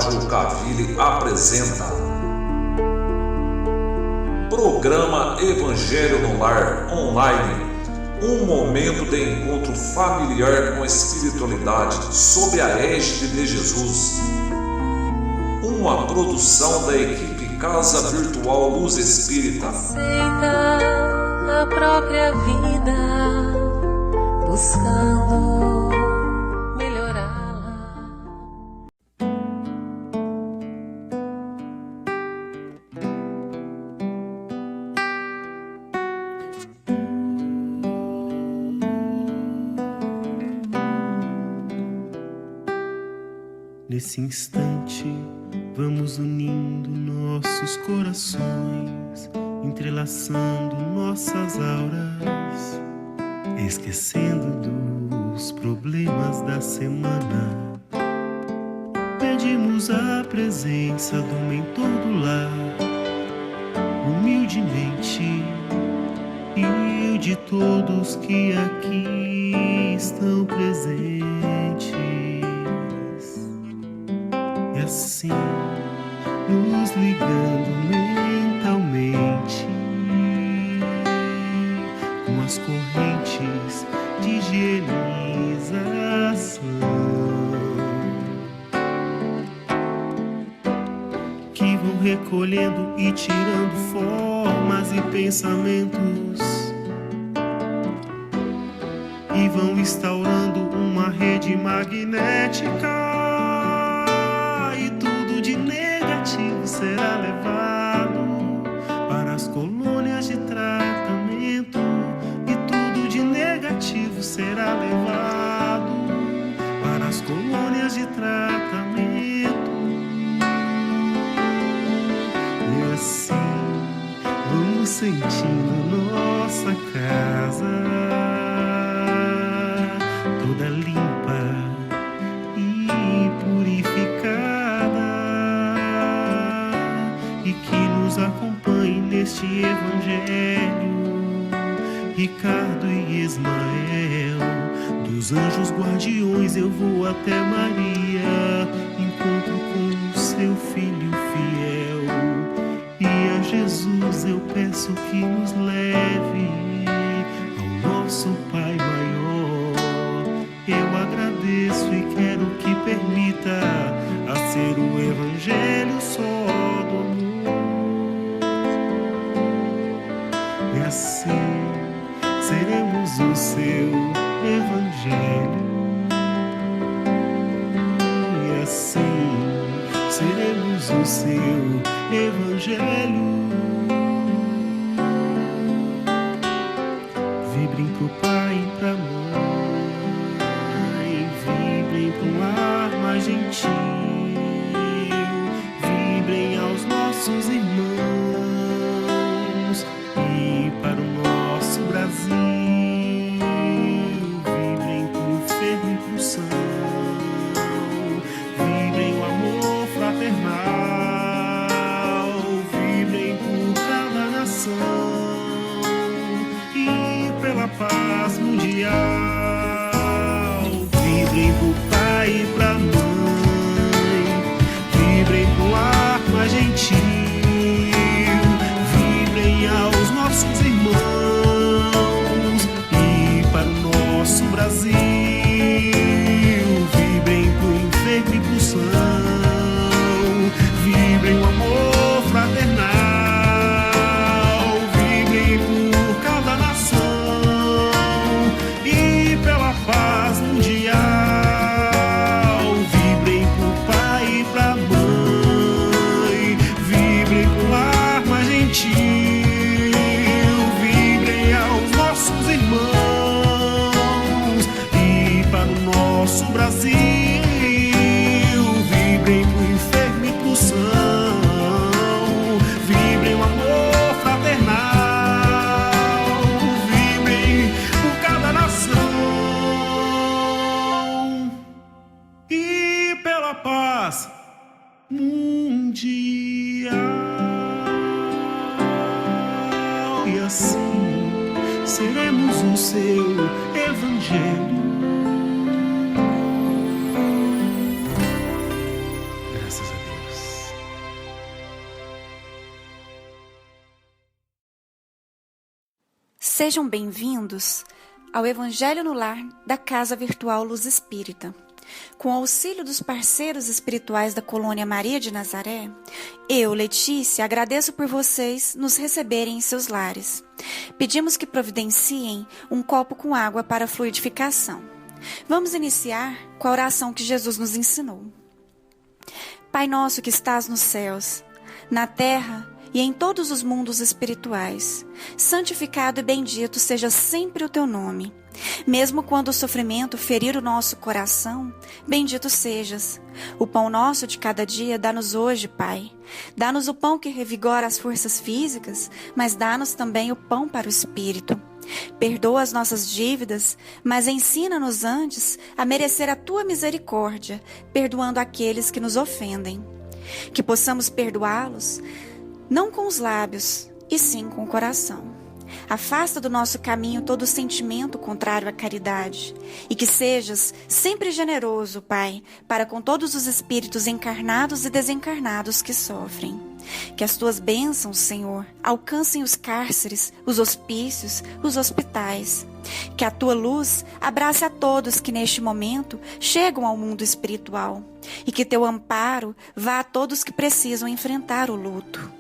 Rádio Alcaville apresenta Programa Evangelho no Lar Online, um momento de encontro familiar com a espiritualidade sob a égide de Jesus. Uma produção da equipe Casa Virtual Luz Espírita. Aceita a própria vida, buscando melhorá-la. Nesse instante, vamos unindo nossos corações, entrelaçando nossas auras, esquecendo dos problemas da semana. Pedimos a presença do mentor do lar, humildemente, e de todos que aqui estão presentes. E assim, nos ligando mentalmente com as correntes de higienização que vão recolhendo e tirando formas e pensamentos e vão instaurando uma rede magnética. De negativo será levado para as colônias de tratamento, e tudo de negativo será levado para as colônias de tratamento. E assim vamos sentindo nossa casa toda limpa e purificada, e que nos acompanhe neste Evangelho Ricardo e Ismael. Dos anjos guardiões eu vou até Maria, encontro com o seu filho fiel, e a Jesus eu peço que nos leve ao nosso Pai maior. Eu agradeço e quero que permita a ser o Evangelho só do amor. E assim seremos o seu Evangelho. E assim seremos o seu Evangelho. Vibrem pro pai e pra mãe, vibrem pro lar mais gentil, vibrem aos nossos irmãos e para o nosso Brasil, vibrem pro enfermo e pro são, vibrem o amor fraternal, vibrem por cada nação e pela paz mundial. Vibrem pro pai e pra mãe, vibrem pro lar mais gentil, vibrem aos nossos irmãos e para o nosso Brasil, vibrem pro enfermo e pro são, vibrem o amor fraternal, vibrem por cada nação e pela paz mundial. Vibrem pro pai e pra mãe, vibrem pro lar mais gentil, vibrem aos nossos irmãos e para o nosso Brasil, vibrem pro enfermo e pro são, vibrem o amor fraternal, vibrem por cada nação e pela paz mundial. E assim seremos o seu Evangelho. Graças a Deus. Sejam bem-vindos ao Evangelho no Lar da Casa Virtual Luz Espírita. Com o auxílio dos parceiros espirituais da Colônia Maria de Nazaré, eu, Letícia, agradeço por vocês nos receberem em seus lares. Pedimos que providenciem um copo com água para fluidificação. Vamos iniciar com a oração que Jesus nos ensinou. Pai nosso que estás nos céus, na terra e em todos os mundos espirituais, santificado e bendito seja sempre o teu nome. Mesmo quando o sofrimento ferir o nosso coração, bendito sejas. O pão nosso de cada dia dá-nos hoje, Pai. Dá-nos o pão que revigora as forças físicas, mas dá-nos também o pão para o espírito. Perdoa as nossas dívidas, mas ensina-nos antes a merecer a tua misericórdia, perdoando aqueles que nos ofendem. Que possamos perdoá-los, não com os lábios, e sim com o coração. Afasta do nosso caminho todo sentimento contrário à caridade, e que sejas sempre generoso, Pai, para com todos os espíritos encarnados e desencarnados que sofrem. Que as tuas bênçãos, Senhor, alcancem os cárceres, os hospícios, os hospitais. Que a tua luz abrace a todos que neste momento chegam ao mundo espiritual, e que teu amparo vá a todos que precisam enfrentar o luto.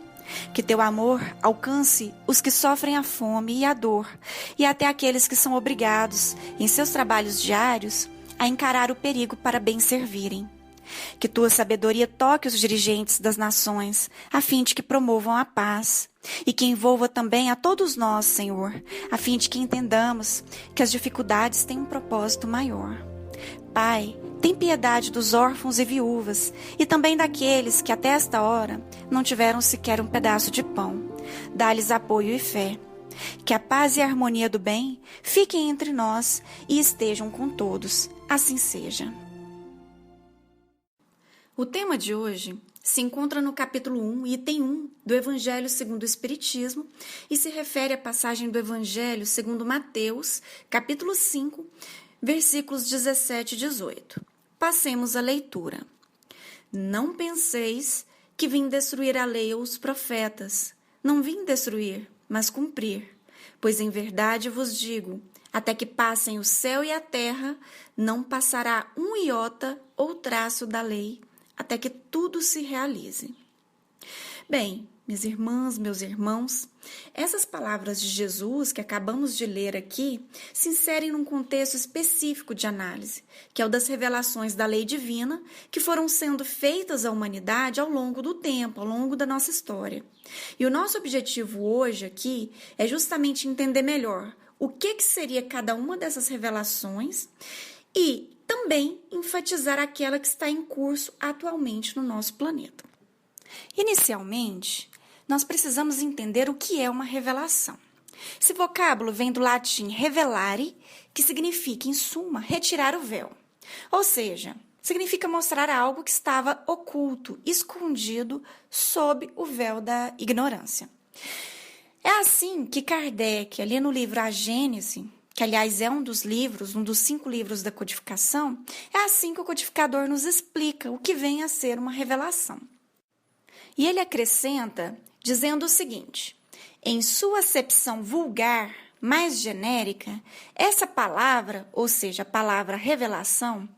Que teu amor alcance os que sofrem a fome e a dor, e até aqueles que são obrigados, em seus trabalhos diários, a encarar o perigo para bem servirem. Que tua sabedoria toque os dirigentes das nações, a fim de que promovam a paz, e que envolva também a todos nós, Senhor, a fim de que entendamos que as dificuldades têm um propósito maior. Pai, tem piedade dos órfãos e viúvas, e também daqueles que até esta hora não tiveram sequer um pedaço de pão. Dá-lhes apoio e fé. Que a paz e a harmonia do bem fiquem entre nós e estejam com todos. Assim seja. O tema de hoje se encontra no capítulo 1, item 1 do Evangelho segundo o Espiritismo, e se refere à passagem do Evangelho segundo Mateus, capítulo 5, versículos 17 e 18. Passemos à leitura. Não penseis que vim destruir a lei ou os profetas. Não vim destruir, mas cumprir. Pois em verdade vos digo, até que passem o céu e a terra, não passará um iota ou traço da lei, até que tudo se realize. Bem, minhas irmãs, meus irmãos, essas palavras de Jesus que acabamos de ler aqui se inserem num contexto específico de análise, que é o das revelações da lei divina que foram sendo feitas à humanidade ao longo do tempo, ao longo da nossa história. E o nosso objetivo hoje aqui é justamente entender melhor o que seria cada uma dessas revelações e também enfatizar aquela que está em curso atualmente no nosso planeta. Inicialmente, nós precisamos entender o que é uma revelação. Esse vocábulo vem do latim revelare, que significa, em suma, retirar o véu. Ou seja, significa mostrar algo que estava oculto, escondido sob o véu da ignorância. É assim que Kardec, ali no livro A Gênese, que aliás é um dos 5 livros da codificação, é assim que o codificador nos explica o que vem a ser uma revelação. E ele acrescenta dizendo o seguinte: em sua acepção vulgar, mais genérica, essa palavra, ou seja, a palavra revelação,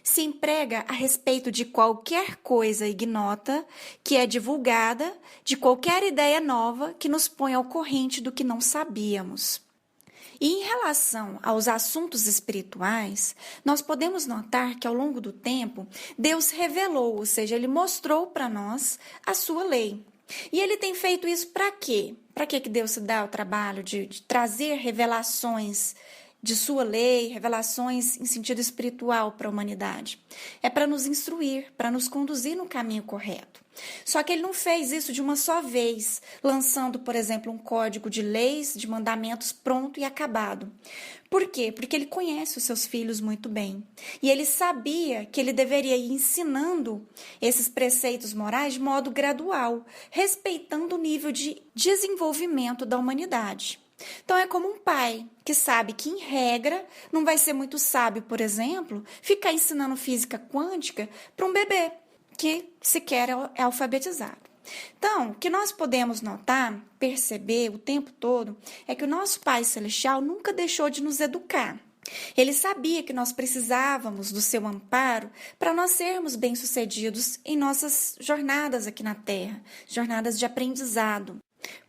se emprega a respeito de qualquer coisa ignota que é divulgada, de qualquer ideia nova que nos põe ao corrente do que não sabíamos. E em relação aos assuntos espirituais, nós podemos notar que ao longo do tempo, Deus revelou, ou seja, Ele mostrou para nós a sua lei. E Ele tem feito isso para quê? Para que Deus se dá o trabalho de trazer revelações de sua lei, revelações em sentido espiritual para a humanidade? É para nos instruir, para nos conduzir no caminho correto. Só que ele não fez isso de uma só vez, lançando, por exemplo, um código de leis, de mandamentos pronto e acabado. Por quê? Porque ele conhece os seus filhos muito bem. E ele sabia que ele deveria ir ensinando esses preceitos morais de modo gradual, respeitando o nível de desenvolvimento da humanidade. Então é como um pai que sabe que, em regra, não vai ser muito sábio, por exemplo, ficar ensinando física quântica para um bebê que sequer é alfabetizado. Então, o que nós podemos notar, perceber o tempo todo, é que o nosso Pai Celestial nunca deixou de nos educar. Ele sabia que nós precisávamos do seu amparo para nós sermos bem-sucedidos em nossas jornadas aqui na Terra, jornadas de aprendizado.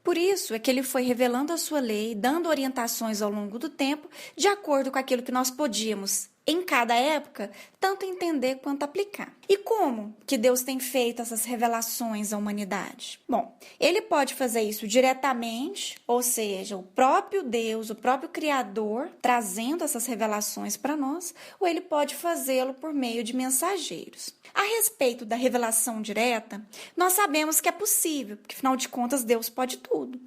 Por isso é que ele foi revelando a sua lei, dando orientações ao longo do tempo, de acordo com aquilo que nós podíamos, em cada época, tanto entender quanto aplicar. E como que Deus tem feito essas revelações à humanidade? Bom, ele pode fazer isso diretamente, ou seja, o próprio Deus, o próprio Criador, trazendo essas revelações para nós, ou ele pode fazê-lo por meio de mensageiros. A respeito da revelação direta, nós sabemos que é possível, porque afinal de contas Deus pode tudo.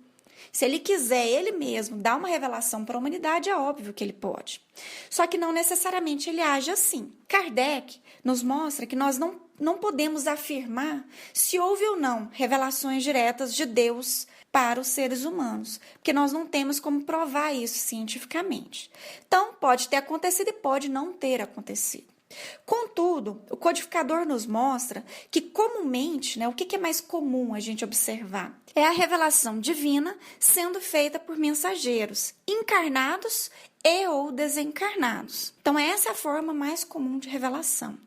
Se ele quiser ele mesmo dar uma revelação para a humanidade, é óbvio que ele pode. Só que não necessariamente ele age assim. Kardec nos mostra que nós não podemos afirmar se houve ou não revelações diretas de Deus para os seres humanos, porque nós não temos como provar isso cientificamente. Então, pode ter acontecido e pode não ter acontecido. Contudo, o codificador nos mostra que comumente, o que é mais comum a gente observar? É a revelação divina sendo feita por mensageiros, encarnados e ou desencarnados. Então, essa é a forma mais comum de revelação.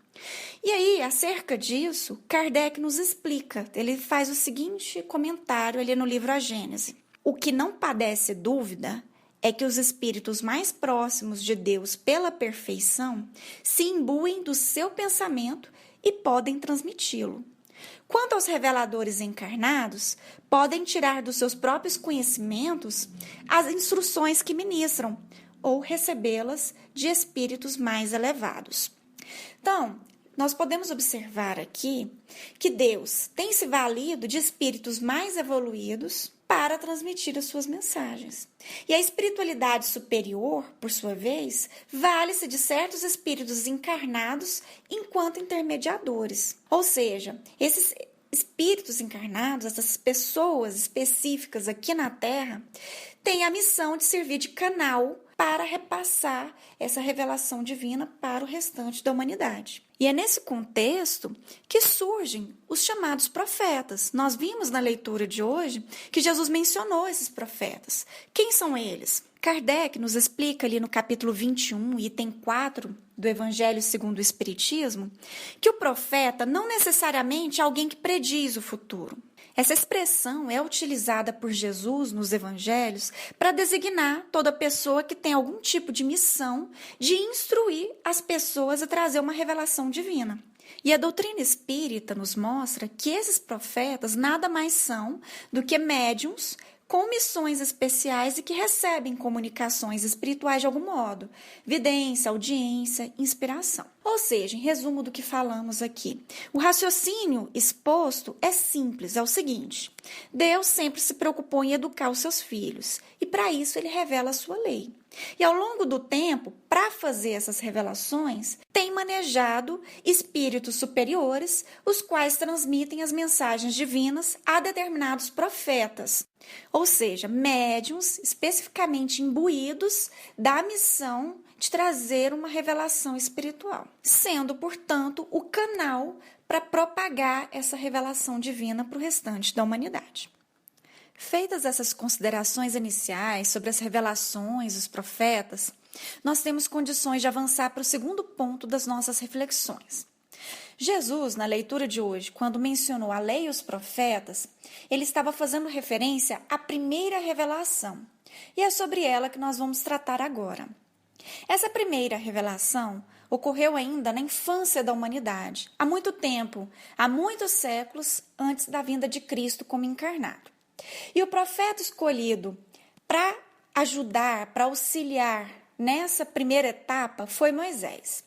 E aí, acerca disso, Kardec nos explica, ele faz o seguinte comentário ali no livro A Gênese. O que não padece dúvida é que os espíritos mais próximos de Deus pela perfeição se imbuem do seu pensamento e podem transmiti-lo. Quanto aos reveladores encarnados, podem tirar dos seus próprios conhecimentos as instruções que ministram ou recebê-las de espíritos mais elevados. Então, nós podemos observar aqui que Deus tem se valido de espíritos mais evoluídos para transmitir as suas mensagens. E a espiritualidade superior, por sua vez, vale-se de certos espíritos encarnados enquanto intermediadores. Ou seja, esses espíritos encarnados, essas pessoas específicas aqui na Terra, têm a missão de servir de canal para repassar essa revelação divina para o restante da humanidade. E é nesse contexto que surgem os chamados profetas. Nós vimos na leitura de hoje que Jesus mencionou esses profetas. Quem são eles? Kardec nos explica ali no capítulo 21, item 4 do Evangelho segundo o Espiritismo, que o profeta não necessariamente é alguém que prediz o futuro. Essa expressão é utilizada por Jesus nos evangelhos para designar toda pessoa que tem algum tipo de missão de instruir as pessoas a trazer uma revelação divina. E a doutrina espírita nos mostra que esses profetas nada mais são do que médiuns com missões especiais e que recebem comunicações espirituais de algum modo, vidência, audiência, inspiração. Ou seja, em resumo do que falamos aqui, o raciocínio exposto é simples, é o seguinte: Deus sempre se preocupou em educar os seus filhos e para isso ele revela a sua lei. E ao longo do tempo, para fazer essas revelações, tem manejado espíritos superiores, os quais transmitem as mensagens divinas a determinados profetas, ou seja, médiuns especificamente imbuídos da missão de trazer uma revelação espiritual, sendo, portanto, o canal para propagar essa revelação divina para o restante da humanidade. Feitas essas considerações iniciais sobre as revelações dos profetas, nós temos condições de avançar para o segundo ponto das nossas reflexões. Jesus, na leitura de hoje, quando mencionou a lei e os profetas, ele estava fazendo referência à primeira revelação, e é sobre ela que nós vamos tratar agora. Essa primeira revelação ocorreu ainda na infância da humanidade, há muito tempo, há muitos séculos antes da vinda de Cristo como encarnado. E o profeta escolhido para ajudar, para auxiliar nessa primeira etapa foi Moisés.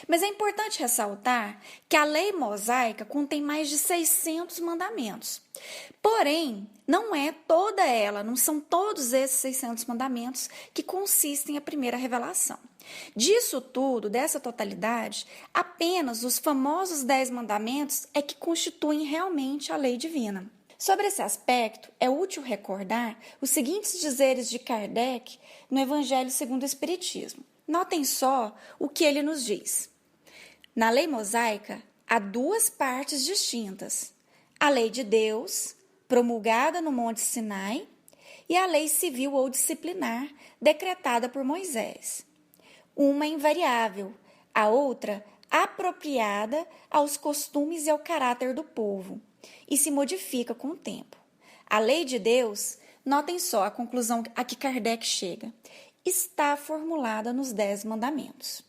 Mas é importante ressaltar que a lei mosaica contém mais de 600 mandamentos. Porém, não é toda ela, não são todos esses 600 mandamentos que consistem a primeira revelação. Disso tudo, dessa totalidade, apenas os famosos 10 mandamentos é que constituem realmente a lei divina. Sobre esse aspecto, é útil recordar os seguintes dizeres de Kardec no Evangelho segundo o Espiritismo. Notem só o que ele nos diz. Na lei mosaica, há duas partes distintas, a lei de Deus, promulgada no Monte Sinai, e a lei civil ou disciplinar, decretada por Moisés. Uma invariável, a outra apropriada aos costumes e ao caráter do povo, e se modifica com o tempo. A lei de Deus, notem só a conclusão a que Kardec chega, está formulada nos 10 mandamentos.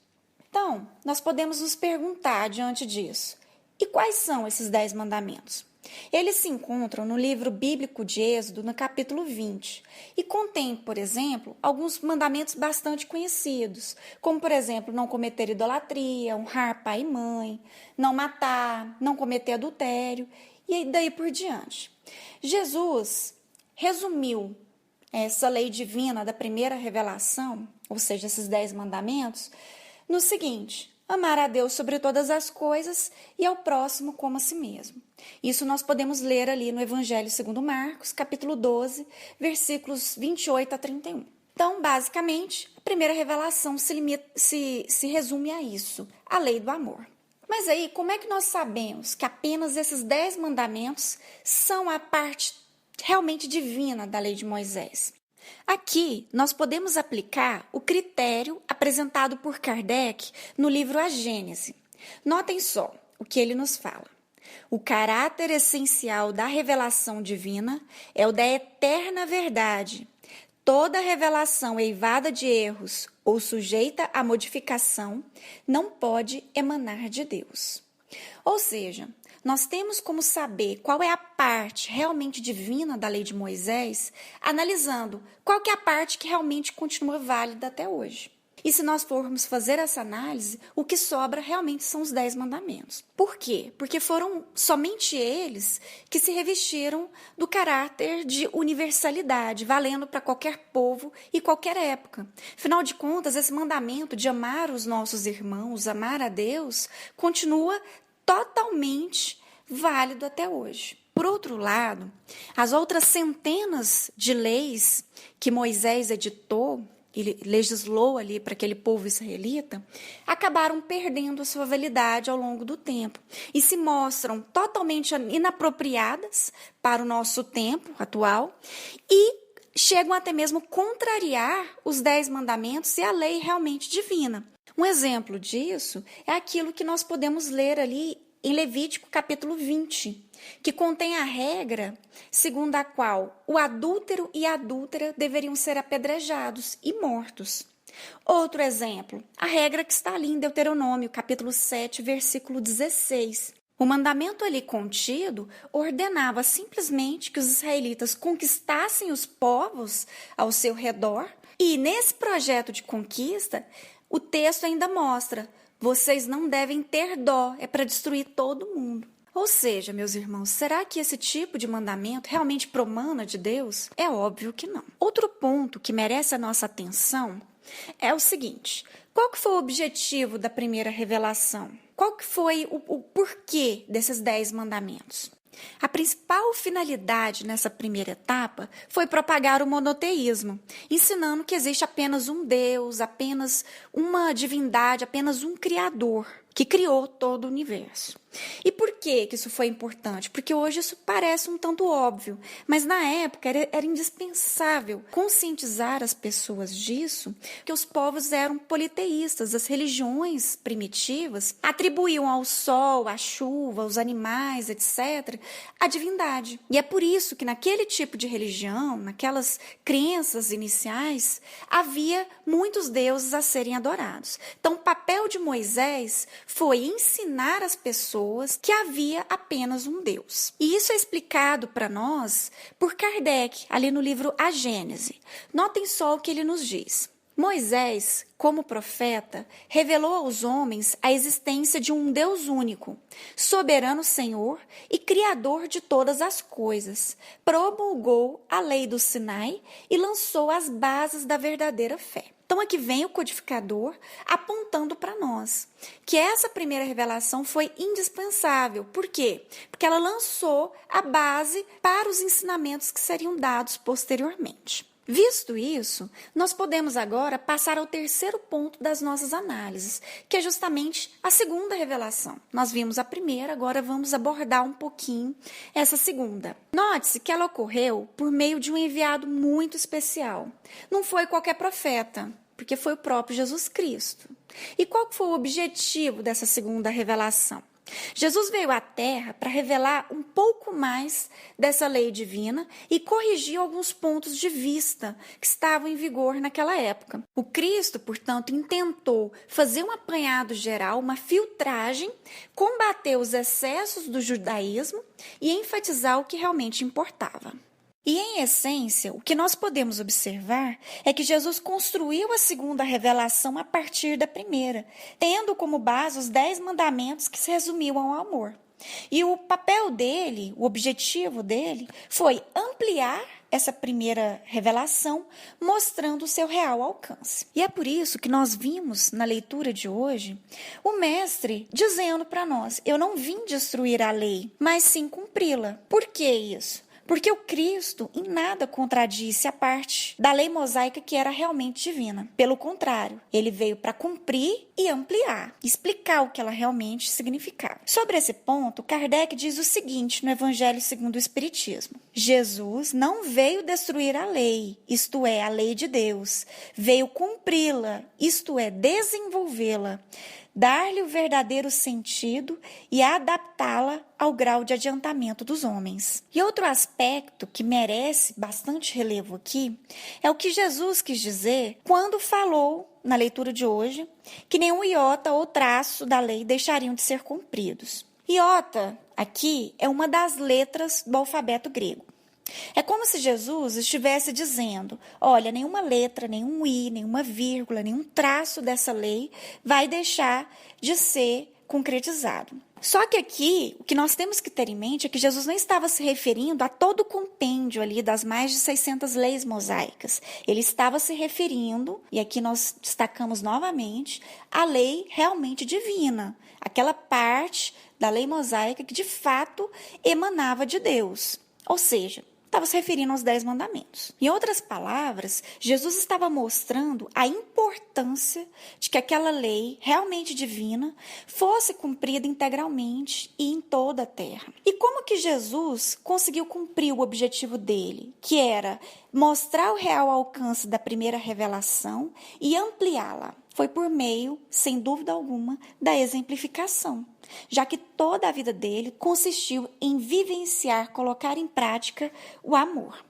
Então, nós podemos nos perguntar diante disso, e quais são esses 10 mandamentos? Eles se encontram no livro bíblico de Êxodo, no capítulo 20, e contém, por exemplo, alguns mandamentos bastante conhecidos, como, por exemplo, não cometer idolatria, honrar pai e mãe, não matar, não cometer adultério, e daí por diante. Jesus resumiu essa lei divina da primeira revelação, ou seja, esses 10 mandamentos, no seguinte: amar a Deus sobre todas as coisas e ao próximo como a si mesmo. Isso nós podemos ler ali no Evangelho segundo Marcos, capítulo 12, versículos 28 a 31. Então, basicamente, a primeira revelação se resume a isso, a lei do amor. Mas aí, como é que nós sabemos que apenas esses 10 mandamentos são a parte realmente divina da lei de Moisés? Aqui, nós podemos aplicar o critério apresentado por Kardec no livro A Gênese. Notem só o que ele nos fala. O caráter essencial da revelação divina é o da eterna verdade. Toda revelação eivada de erros ou sujeita à modificação não pode emanar de Deus. Ou seja, nós temos como saber qual é a parte realmente divina da lei de Moisés, analisando qual que é a parte que realmente continua válida até hoje. E se nós formos fazer essa análise, o que sobra realmente são os 10 mandamentos. Por quê? Porque foram somente eles que se revestiram do caráter de universalidade, valendo para qualquer povo e qualquer época. Afinal de contas, esse mandamento de amar os nossos irmãos, amar a Deus, continua totalmente válido até hoje. Por outro lado, as outras centenas de leis que Moisés editou e legislou ali para aquele povo israelita, acabaram perdendo a sua validade ao longo do tempo e se mostram totalmente inapropriadas para o nosso tempo atual e chegam até mesmo contrariar os 10 mandamentos e a lei realmente divina. Um exemplo disso é aquilo que nós podemos ler ali em Levítico capítulo 20, que contém a regra segundo a qual o adúltero e a adúltera deveriam ser apedrejados e mortos. Outro exemplo, a regra que está ali em Deuteronômio, capítulo 7, versículo 16. O mandamento ali contido ordenava simplesmente que os israelitas conquistassem os povos ao seu redor, e nesse projeto de conquista, o texto ainda mostra: vocês não devem ter dó, é para destruir todo mundo. Ou seja, meus irmãos, será que esse tipo de mandamento realmente promana de Deus? É óbvio que não. Outro ponto que merece a nossa atenção é o seguinte: qual que foi o objetivo da primeira revelação? Qual que foi o porquê desses 10 mandamentos? A principal finalidade nessa primeira etapa foi propagar o monoteísmo, ensinando que existe apenas um Deus, apenas uma divindade, apenas um Criador que criou todo o universo. E por que isso foi importante? Porque hoje isso parece um tanto óbvio, mas na época era indispensável conscientizar as pessoas disso, que os povos eram politeístas, as religiões primitivas atribuíam ao sol, à chuva, aos animais, etc., a divindade. E é por isso que naquele tipo de religião, naquelas crenças iniciais, havia muitos deuses a serem adorados. Então, o papel de Moisés foi ensinar as pessoas que havia apenas um Deus. E isso é explicado para nós por Kardec, ali no livro A Gênese. Notem só o que ele nos diz. Moisés, como profeta, revelou aos homens a existência de um Deus único, soberano Senhor e Criador de todas as coisas. Promulgou a lei do Sinai e lançou as bases da verdadeira fé. Então aqui vem o codificador apontando para nós que essa primeira revelação foi indispensável. Por quê? Porque ela lançou a base para os ensinamentos que seriam dados posteriormente. Visto isso, nós podemos agora passar ao terceiro ponto das nossas análises, que é justamente a segunda revelação. Nós vimos a primeira, agora vamos abordar um pouquinho essa segunda. Note-se que ela ocorreu por meio de um enviado muito especial. Não foi qualquer profeta, porque foi o próprio Jesus Cristo. E qual foi o objetivo dessa segunda revelação? Jesus veio à Terra para revelar um pouco mais dessa lei divina e corrigir alguns pontos de vista que estavam em vigor naquela época. O Cristo, portanto, intentou fazer um apanhado geral, uma filtragem, combater os excessos do judaísmo e enfatizar o que realmente importava. E, em essência, o que nós podemos observar é que Jesus construiu a segunda revelação a partir da primeira, tendo como base os 10 mandamentos que se resumiam ao amor. E o papel dele, o objetivo dele, foi ampliar essa primeira revelação, mostrando o seu real alcance. E é por isso que nós vimos na leitura de hoje o mestre dizendo para nós: eu não vim destruir a lei, mas sim cumpri-la. Por que isso? Porque o Cristo em nada contradisse a parte da lei mosaica que era realmente divina. Pelo contrário, ele veio para cumprir e ampliar, explicar o que ela realmente significava. Sobre esse ponto, Kardec diz o seguinte no Evangelho segundo o Espiritismo: Jesus não veio destruir a lei, isto é, a lei de Deus. Veio cumpri-la, isto é, desenvolvê-la, dar-lhe o verdadeiro sentido e adaptá-la ao grau de adiantamento dos homens. E outro aspecto que merece bastante relevo aqui é o que Jesus quis dizer quando falou, na leitura de hoje, que nenhum iota ou traço da lei deixariam de ser cumpridos. Iota, aqui, é uma das letras do alfabeto grego. É como se Jesus estivesse dizendo: olha, nenhuma letra, nenhum i, nenhuma vírgula, nenhum traço dessa lei vai deixar de ser concretizado. Só que aqui, o que nós temos que ter em mente é que Jesus não estava se referindo a todo o compêndio ali das mais de 600 leis mosaicas. Ele estava se referindo, e aqui nós destacamos novamente, à lei realmente divina, aquela parte da lei mosaica que de fato emanava de Deus. Ou seja, estava se referindo aos 10 mandamentos. Em outras palavras, Jesus estava mostrando a importância de que aquela lei realmente divina fosse cumprida integralmente e em toda a terra. E como que Jesus conseguiu cumprir o objetivo dele, que era mostrar o real alcance da primeira revelação e ampliá-la? Foi por meio, sem dúvida alguma, da exemplificação, já que toda a vida dele consistiu em vivenciar, colocar em prática o amor.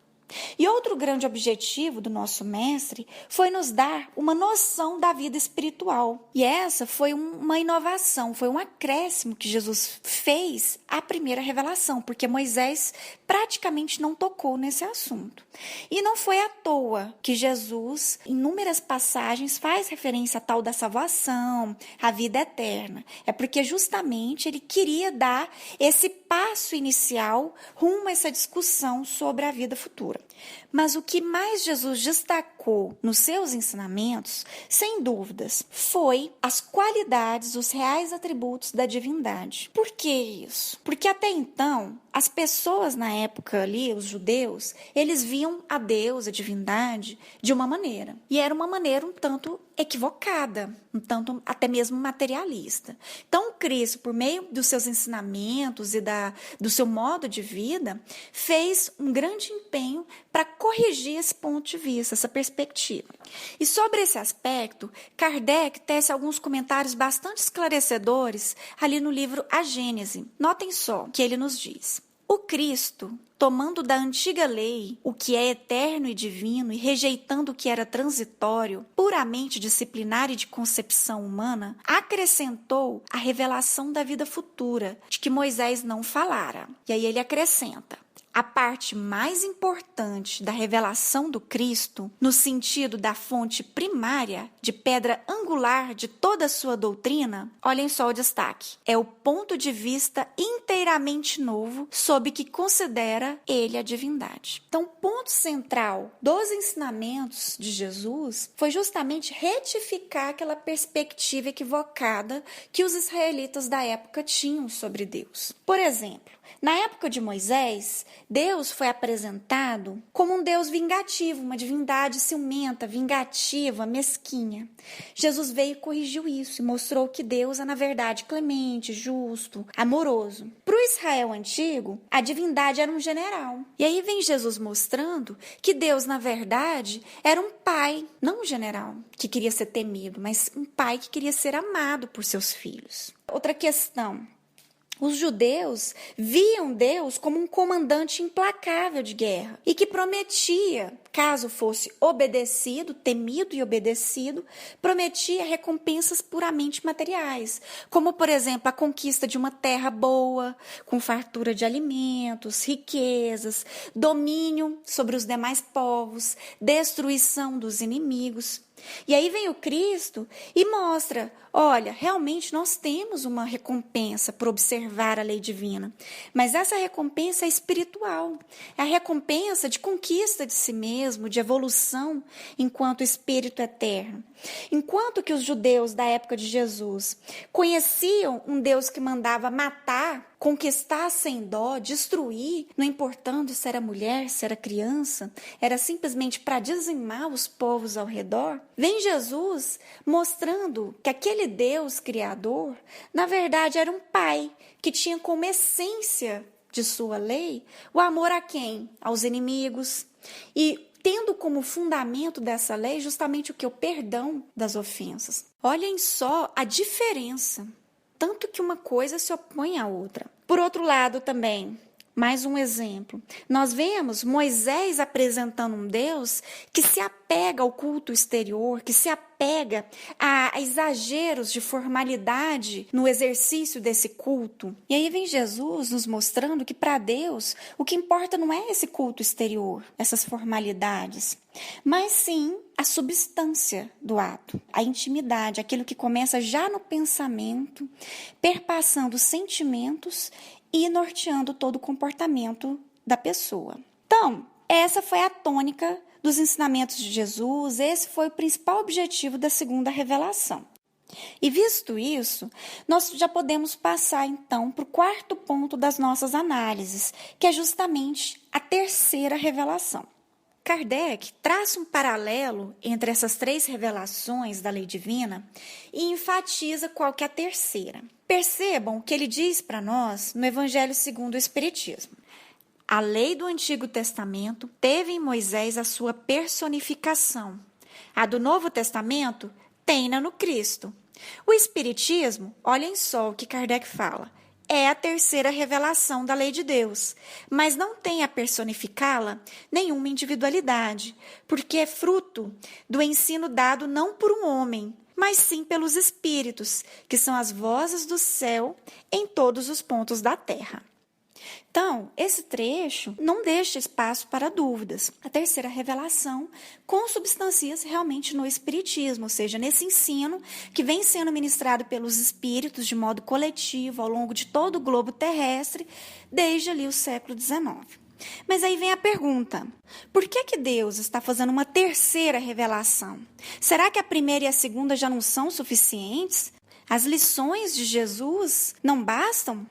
E outro grande objetivo do nosso mestre foi nos dar uma noção da vida espiritual. E essa foi uma inovação, foi um acréscimo que Jesus fez à primeira revelação, porque Moisés praticamente não tocou nesse assunto. E não foi à toa que Jesus, em inúmeras passagens, faz referência à tal da salvação, à vida eterna. É porque justamente ele queria dar esse passo inicial rumo a essa discussão sobre a vida futura. Mas o que mais Jesus destacou nos seus ensinamentos, sem dúvidas, foi as qualidades, os reais atributos da divindade. Por que isso? Porque até então, as pessoas na época ali, os judeus, eles viam a Deus, a divindade, de uma maneira. E era uma maneira um tanto equivocada, um tanto até mesmo materialista. Então, Cristo, por meio dos seus ensinamentos e do seu modo de vida, fez um grande empenho para corrigir esse ponto de vista, essa perspectiva. E sobre esse aspecto, Kardec tece alguns comentários bastante esclarecedores ali no livro A Gênese. Notem só o que ele nos diz. O Cristo, tomando da antiga lei o que é eterno e divino e rejeitando o que era transitório, puramente disciplinar e de concepção humana, acrescentou a revelação da vida futura, de que Moisés não falara. E aí ele acrescenta: a parte mais importante da revelação do Cristo, no sentido da fonte primária, de pedra angular de toda a sua doutrina, olhem só o destaque, é o ponto de vista inteiramente novo sob que considera ele a divindade. Então, o ponto central dos ensinamentos de Jesus foi justamente retificar aquela perspectiva equivocada que os israelitas da época tinham sobre Deus. Por exemplo, na época de Moisés, Deus foi apresentado como um Deus vingativo, uma divindade ciumenta, vingativa, mesquinha. Jesus veio e corrigiu isso e mostrou que Deus é, na verdade, clemente, justo, amoroso. Para o Israel antigo, a divindade era um general. E aí vem Jesus mostrando que Deus, na verdade, era um pai, não um general que queria ser temido, mas um pai que queria ser amado por seus filhos. Outra questão. Os judeus viam Deus como um comandante implacável de guerra e que prometia, caso fosse obedecido, temido e obedecido, prometia recompensas puramente materiais, como, por exemplo, a conquista de uma terra boa, com fartura de alimentos, riquezas, domínio sobre os demais povos, destruição dos inimigos. E aí vem o Cristo e mostra, olha, realmente nós temos uma recompensa por observar a lei divina, mas essa recompensa é espiritual, é a recompensa de conquista de si mesmo, de evolução enquanto espírito eterno. Enquanto que os judeus da época de Jesus conheciam um Deus que mandava matar, conquistar sem dó, destruir, não importando se era mulher, se era criança, era simplesmente para dizimar os povos ao redor, vem Jesus mostrando que aquele Deus criador, na verdade, era um pai que tinha como essência de sua lei o amor a quem? Aos inimigos. E tendo como fundamento dessa lei justamente o que? O perdão das ofensas. Olhem só a diferença, tanto que uma coisa se opõe à outra. Por outro lado também, mais um exemplo, nós vemos Moisés apresentando um Deus que se apega ao culto exterior, que se apega a exageros de formalidade no exercício desse culto. E aí vem Jesus nos mostrando que para Deus o que importa não é esse culto exterior, essas formalidades, mas sim a substância do ato, a intimidade, aquilo que começa já no pensamento, perpassando os sentimentos e norteando todo o comportamento da pessoa. Então, essa foi a tônica dos ensinamentos de Jesus, esse foi o principal objetivo da segunda revelação. E visto isso, nós já podemos passar então para o quarto ponto das nossas análises, que é justamente a terceira revelação. Kardec traça um paralelo entre essas três revelações da lei divina e enfatiza qual que é a terceira. Percebam o que ele diz para nós no Evangelho segundo o Espiritismo. A lei do Antigo Testamento teve em Moisés a sua personificação. A do Novo Testamento tem-na no Cristo. O Espiritismo, olhem só o que Kardec fala, é a terceira revelação da lei de Deus, mas não tem a personificá-la nenhuma individualidade, porque é fruto do ensino dado não por um homem, mas sim pelos espíritos, que são as vozes do céu em todos os pontos da terra. Então, esse trecho não deixa espaço para dúvidas. A terceira revelação consubstancia-se realmente no Espiritismo, ou seja, nesse ensino que vem sendo ministrado pelos espíritos de modo coletivo ao longo de todo o globo terrestre, desde ali o século XIX. Mas aí vem a pergunta, por que Deus está fazendo uma terceira revelação? Será que a primeira e a segunda já não são suficientes? As lições de Jesus não bastam?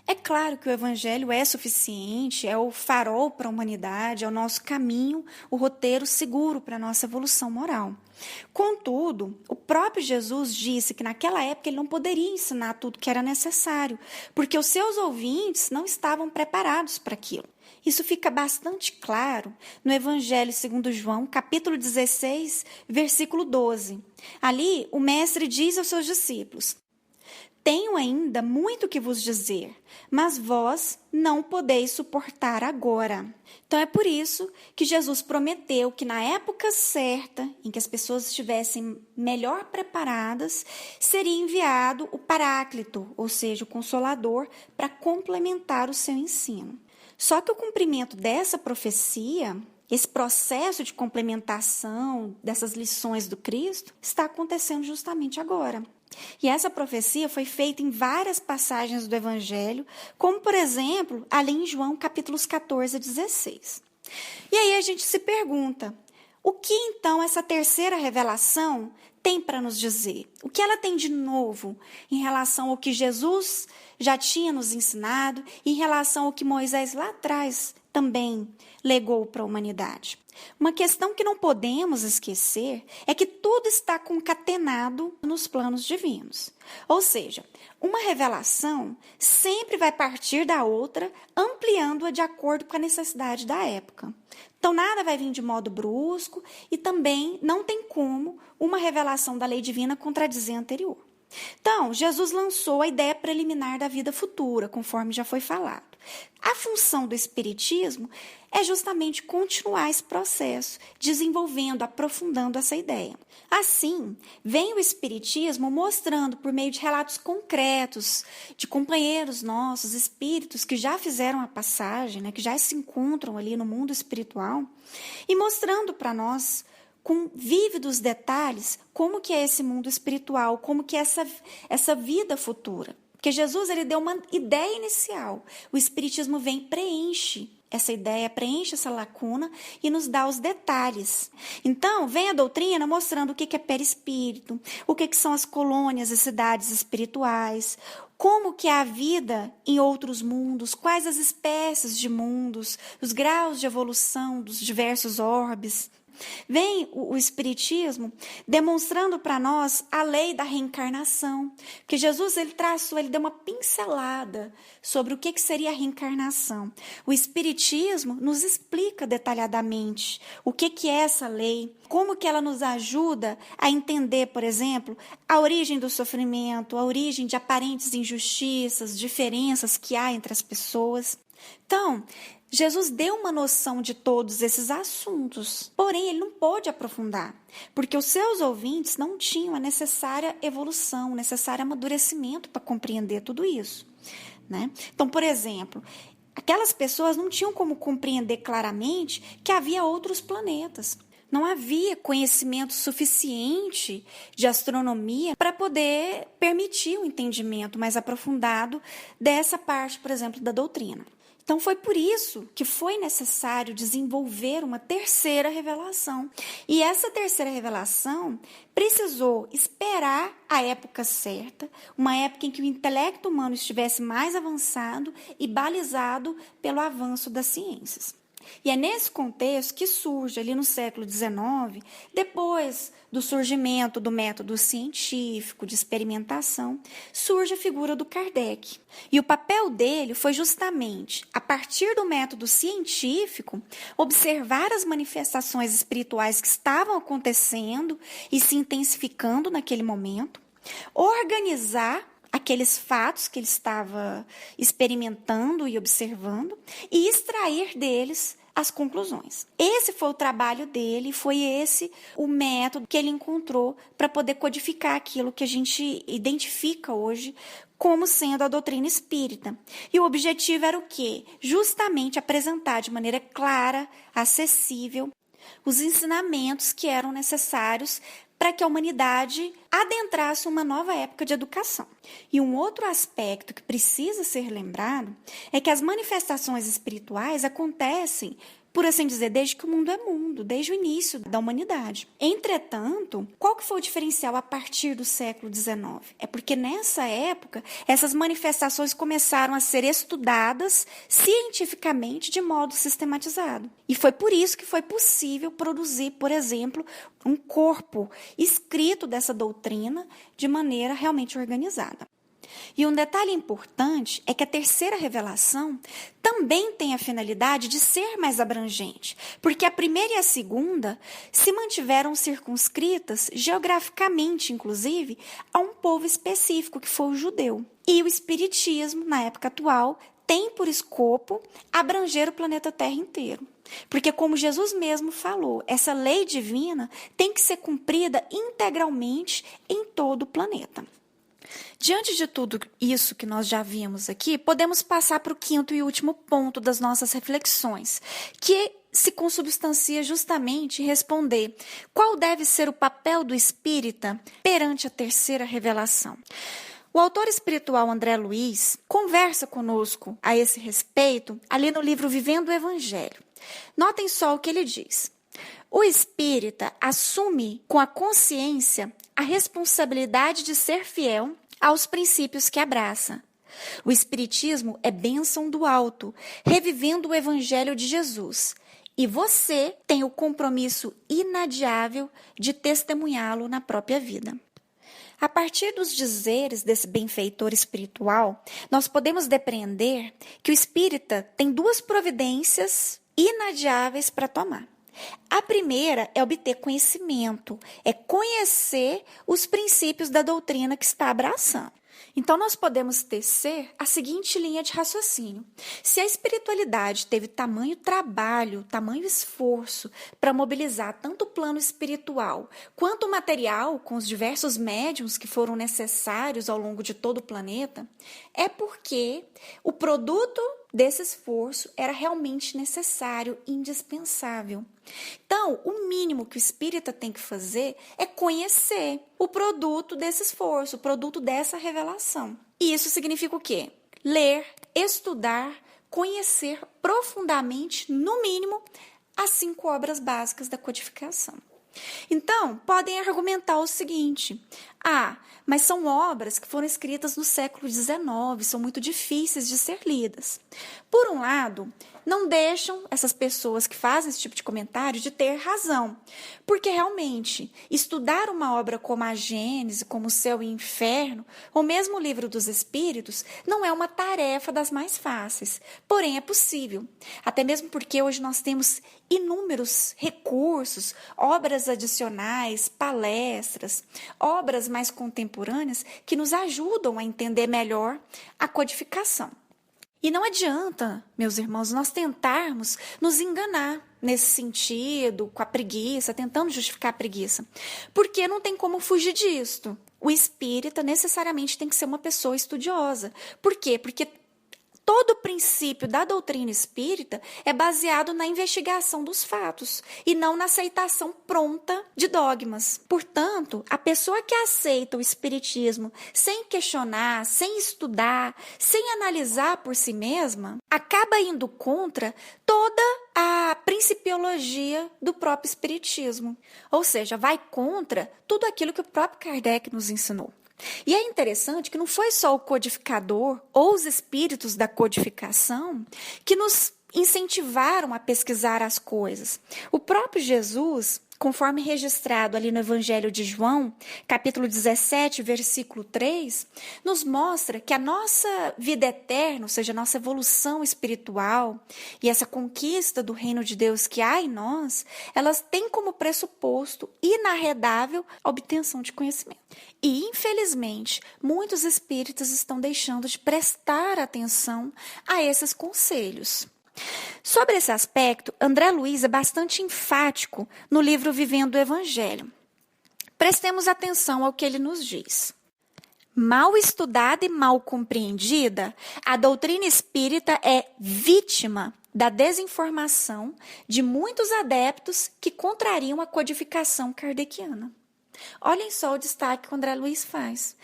É claro que o Evangelho é suficiente, é o farol para a humanidade, é o nosso caminho, o roteiro seguro para a nossa evolução moral. Contudo, o próprio Jesus disse que naquela época ele não poderia ensinar tudo que era necessário, porque os seus ouvintes não estavam preparados para aquilo. Isso fica bastante claro no Evangelho segundo João, capítulo 16, versículo 12. Ali, o mestre diz aos seus discípulos: tenho ainda muito que vos dizer, mas vós não podeis suportar agora. Então é por isso que Jesus prometeu que na época certa, em que as pessoas estivessem melhor preparadas, seria enviado o Paráclito, ou seja, o Consolador, para complementar o seu ensino. Só que o cumprimento dessa profecia, esse processo de complementação dessas lições do Cristo, está acontecendo justamente agora. E essa profecia foi feita em várias passagens do Evangelho, como, por exemplo, ali em João, capítulos 14 a 16. E aí a gente se pergunta, O que então essa terceira revelação tem para nos dizer? O que ela tem de novo em relação ao que Jesus já tinha nos ensinado e em relação ao que Moisés lá atrás também legou para a humanidade? Uma questão que não podemos esquecer é que tudo está concatenado nos planos divinos. Ou seja, uma revelação sempre vai partir da outra, ampliando-a de acordo com a necessidade da época. Então, nada vai vir de modo brusco e também não tem como uma revelação da lei divina contradizer a anterior. Então, Jesus lançou a ideia preliminar da vida futura, conforme já foi falado. A função do Espiritismo é justamente continuar esse processo, desenvolvendo, aprofundando essa ideia. Assim, vem o Espiritismo mostrando, por meio de relatos concretos, de companheiros nossos, espíritos que já fizeram a passagem, né, que já se encontram ali no mundo espiritual, e mostrando para nós, com vívidos detalhes, como que é esse mundo espiritual, como que é essa vida futura. Porque Jesus ele deu uma ideia inicial. O Espiritismo vem e preenche essa ideia, preenche essa lacuna e nos dá os detalhes. Então, vem a doutrina mostrando o que é perispírito, o que são as colônias e cidades espirituais, como que é a vida em outros mundos, quais as espécies de mundos, os graus de evolução dos diversos orbes. Vem o Espiritismo demonstrando para nós a lei da reencarnação, porque Jesus ele deu uma pincelada sobre o que seria a reencarnação. O Espiritismo nos explica detalhadamente o que é essa lei, como que ela nos ajuda a entender, por exemplo, a origem do sofrimento, a origem de aparentes injustiças, diferenças que há entre as pessoas. Então, Jesus deu uma noção de todos esses assuntos, porém ele não pôde aprofundar, porque os seus ouvintes não tinham a necessária evolução, o necessário amadurecimento para compreender tudo isso, né? Então, por exemplo, aquelas pessoas não tinham como compreender claramente que havia outros planetas. Não havia conhecimento suficiente de astronomia para poder permitir um entendimento mais aprofundado dessa parte, por exemplo, da doutrina. Então, foi por isso que foi necessário desenvolver uma terceira revelação. E essa terceira revelação precisou esperar a época certa, uma época em que o intelecto humano estivesse mais avançado e balizado pelo avanço das ciências. E é nesse contexto que surge, ali no século XIX, depois do surgimento do método científico de experimentação, surge a figura do Kardec. E o papel dele foi justamente, a partir do método científico, observar as manifestações espirituais que estavam acontecendo e se intensificando naquele momento, organizar aqueles fatos que ele estava experimentando e observando e extrair deles as conclusões. Esse foi o trabalho dele, foi esse o método que ele encontrou para poder codificar aquilo que a gente identifica hoje como sendo a doutrina espírita. E o objetivo era o quê? Justamente apresentar de maneira clara, acessível, os ensinamentos que eram necessários para que a humanidade adentrasse uma nova época de educação. E um outro aspecto que precisa ser lembrado é que as manifestações espirituais acontecem, por assim dizer, desde que o mundo é mundo, desde o início da humanidade. Entretanto, qual que foi o diferencial a partir do século XIX? É porque nessa época, essas manifestações começaram a ser estudadas cientificamente de modo sistematizado. E foi por isso que foi possível produzir, por exemplo, um corpo escrito dessa doutrina de maneira realmente organizada. E um detalhe importante é que a terceira revelação também tem a finalidade de ser mais abrangente, porque a primeira e a segunda se mantiveram circunscritas geograficamente, inclusive, a um povo específico, que foi o judeu. E o Espiritismo, na época atual, tem por escopo abranger o planeta Terra inteiro. Porque, como Jesus mesmo falou, essa lei divina tem que ser cumprida integralmente em todo o planeta. Diante de tudo isso que nós já vimos aqui, podemos passar para o quinto e último ponto das nossas reflexões, que se consubstancia justamente em responder qual deve ser o papel do espírita perante a terceira revelação. O autor espiritual André Luiz conversa conosco a esse respeito ali no livro Vivendo o Evangelho. Notem só o que ele diz. O espírita assume com a consciência a responsabilidade de ser fiel aos princípios que abraça. O espiritismo é bênção do alto, revivendo o evangelho de Jesus. E você tem o compromisso inadiável de testemunhá-lo na própria vida. A partir dos dizeres desse benfeitor espiritual, nós podemos depreender que o espírita tem duas providências inadiáveis para tomar. A primeira é obter conhecimento, é conhecer os princípios da doutrina que está abraçando. Então, nós podemos tecer a seguinte linha de raciocínio. Se a espiritualidade teve tamanho trabalho, tamanho esforço para mobilizar tanto o plano espiritual quanto o material com os diversos médiuns que foram necessários ao longo de todo o planeta, é porque o produto desse esforço era realmente necessário, indispensável. Então, o mínimo que o espírita tem que fazer é conhecer o produto desse esforço, o produto dessa revelação. E isso significa o quê? Ler, estudar, conhecer profundamente, no mínimo, as 5 obras básicas da codificação. Então, podem argumentar o seguinte: mas são obras que foram escritas no século XIX, são muito difíceis de ser lidas. Por um lado, não deixam essas pessoas que fazem esse tipo de comentário de ter razão, porque realmente estudar uma obra como a Gênese, como o Céu e o Inferno, ou mesmo o Livro dos Espíritos, não é uma tarefa das mais fáceis, porém é possível, até mesmo porque hoje nós temos inúmeros recursos, obras adicionais, palestras, obras mais contemporâneas que nos ajudam a entender melhor a codificação. E não adianta, meus irmãos, nós tentarmos nos enganar nesse sentido, com a preguiça, tentando justificar a preguiça, porque não tem como fugir disto. O espírita necessariamente tem que ser uma pessoa estudiosa. Por quê? Porque todo o princípio da doutrina espírita é baseado na investigação dos fatos e não na aceitação pronta de dogmas. Portanto, a pessoa que aceita o espiritismo sem questionar, sem estudar, sem analisar por si mesma, acaba indo contra toda a principiologia do próprio espiritismo. Ou seja, vai contra tudo aquilo que o próprio Kardec nos ensinou. E é interessante que não foi só o codificador ou os espíritos da codificação que nos incentivaram a pesquisar as coisas. O próprio Jesus, conforme registrado ali no Evangelho de João, capítulo 17, versículo 3, nos mostra que a nossa vida eterna, ou seja, a nossa evolução espiritual e essa conquista do reino de Deus que há em nós, elas têm como pressuposto inarredável a obtenção de conhecimento. E, infelizmente, muitos espíritas estão deixando de prestar atenção a esses conselhos. Sobre esse aspecto, André Luiz é bastante enfático no livro Vivendo o Evangelho. Prestemos atenção ao que ele nos diz. Mal estudada e mal compreendida, a doutrina espírita é vítima da desinformação de muitos adeptos que contrariam a codificação kardeciana. Olhem só o destaque que o André Luiz faz.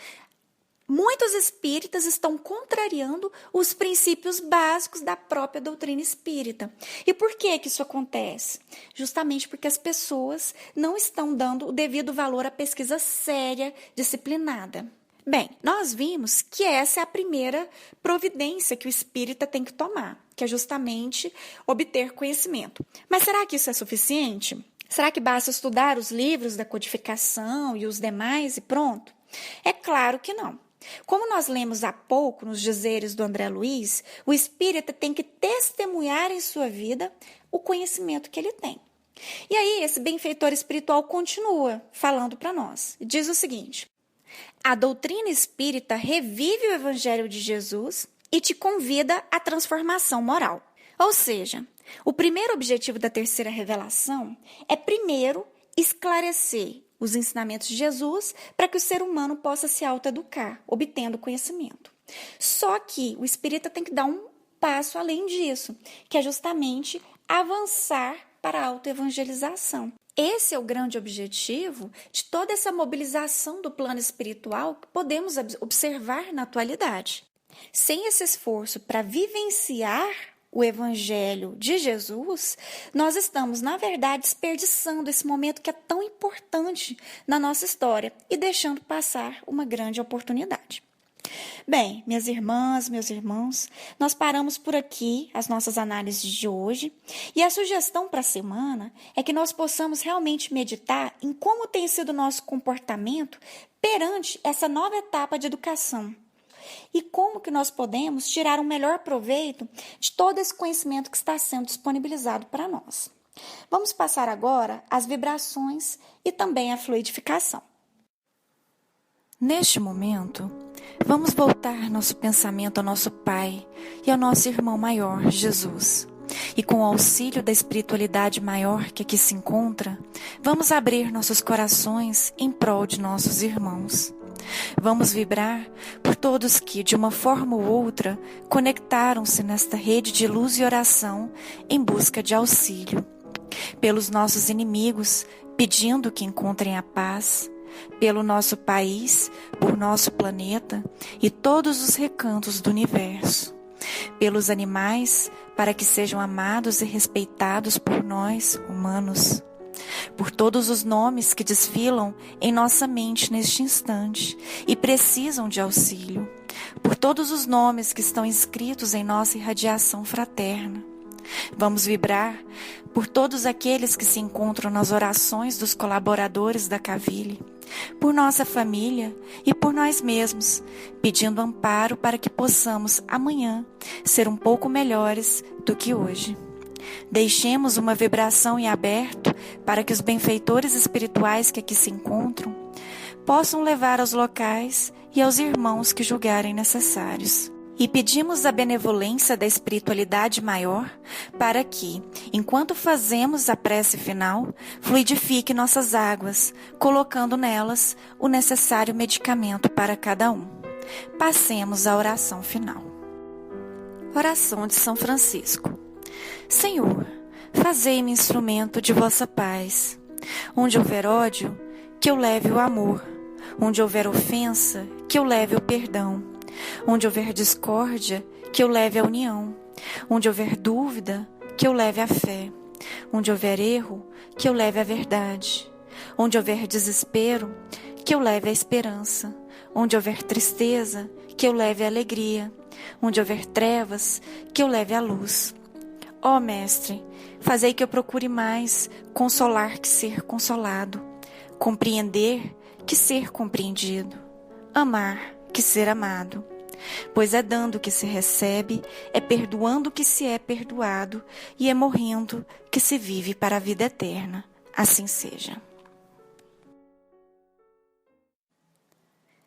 Muitos espíritas estão contrariando os princípios básicos da própria doutrina espírita. E por que isso acontece? Justamente porque as pessoas não estão dando o devido valor à pesquisa séria, disciplinada. Bem, nós vimos que essa é a primeira providência que o espírita tem que tomar, que é justamente obter conhecimento. Mas será que isso é suficiente? Será que basta estudar os livros da codificação e os demais e pronto? É claro que não. Como nós lemos há pouco nos dizeres do André Luiz, o espírita tem que testemunhar em sua vida o conhecimento que ele tem. E aí, esse benfeitor espiritual continua falando para nós. Diz o seguinte: a doutrina espírita revive o Evangelho de Jesus e te convida à transformação moral. Ou seja, o primeiro objetivo da terceira revelação é, primeiro, esclarecer os ensinamentos de Jesus para que o ser humano possa se autoeducar, obtendo conhecimento. Só que o espírita tem que dar um passo além disso, que é justamente avançar para a autoevangelização. Esse é o grande objetivo de toda essa mobilização do plano espiritual que podemos observar na atualidade. Sem esse esforço para vivenciar o Evangelho de Jesus, nós estamos, na verdade, desperdiçando esse momento que é tão importante na nossa história e deixando passar uma grande oportunidade. Bem, minhas irmãs, meus irmãos, nós paramos por aqui as nossas análises de hoje e a sugestão para a semana é que nós possamos realmente meditar em como tem sido o nosso comportamento perante essa nova etapa de educação e como que nós podemos tirar um melhor proveito de todo esse conhecimento que está sendo disponibilizado para nós. Vamos passar agora às vibrações e também à fluidificação. Neste momento, vamos voltar nosso pensamento ao nosso Pai e ao nosso irmão maior, Jesus. E com o auxílio da espiritualidade maior que aqui se encontra, vamos abrir nossos corações em prol de nossos irmãos. Vamos vibrar por todos que, de uma forma ou outra, conectaram-se nesta rede de luz e oração em busca de auxílio. Pelos nossos inimigos, pedindo que encontrem a paz. Pelo nosso país, por nosso planeta e todos os recantos do universo. Pelos animais, para que sejam amados e respeitados por nós, humanos. Por todos os nomes que desfilam em nossa mente neste instante e precisam de auxílio. Por todos os nomes que estão inscritos em nossa irradiação fraterna. Vamos vibrar por todos aqueles que se encontram nas orações dos colaboradores da Cavile, por nossa família e por nós mesmos, pedindo amparo para que possamos amanhã ser um pouco melhores do que hoje. Deixemos uma vibração em aberto para que os benfeitores espirituais que aqui se encontram possam levar aos locais e aos irmãos que julgarem necessários. E pedimos a benevolência da espiritualidade maior para que, enquanto fazemos a prece final, fluidifique nossas águas, colocando nelas o necessário medicamento para cada um. Passemos à oração final. Oração de São Francisco. Senhor, fazei-me instrumento de vossa paz. Onde houver ódio, que eu leve o amor. Onde houver ofensa, que eu leve o perdão. Onde houver discórdia, que eu leve a união. Onde houver dúvida, que eu leve a fé. Onde houver erro, que eu leve a verdade. Onde houver desespero, que eu leve a esperança. Onde houver tristeza, que eu leve a alegria. Onde houver trevas, que eu leve a luz. Ó Mestre, fazei que eu procure mais consolar que ser consolado, compreender que ser compreendido, amar que ser amado. Pois é dando que se recebe, é perdoando que se é perdoado e é morrendo que se vive para a vida eterna. Assim seja.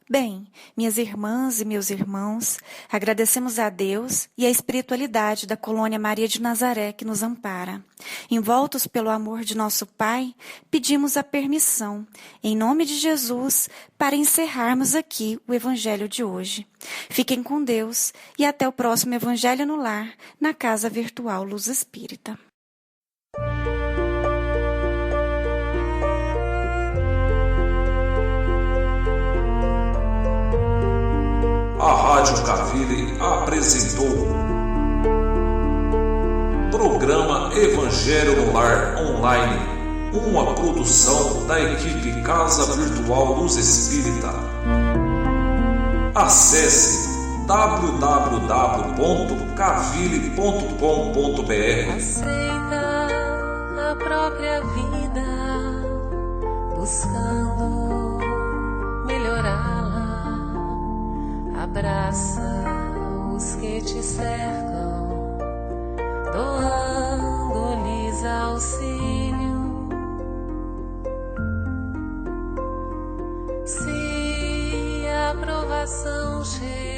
Bem, minhas irmãs e meus irmãos, agradecemos a Deus e a espiritualidade da colônia Maria de Nazaré que nos ampara. Envoltos pelo amor de nosso Pai, pedimos a permissão, em nome de Jesus, para encerrarmos aqui o Evangelho de hoje. Fiquem com Deus e até o próximo Evangelho no Lar, na Casa Virtual Luz Espírita. A Rádio Cavile apresentou Programa Evangelho no Lar Online, uma produção da equipe Casa Virtual Luz Espírita. Acesse www.cavile.com.br. Aceita a própria vida, buscando melhorá-la. Abraça os que te cercam, doando-lhes auxílio. Se a provação chega,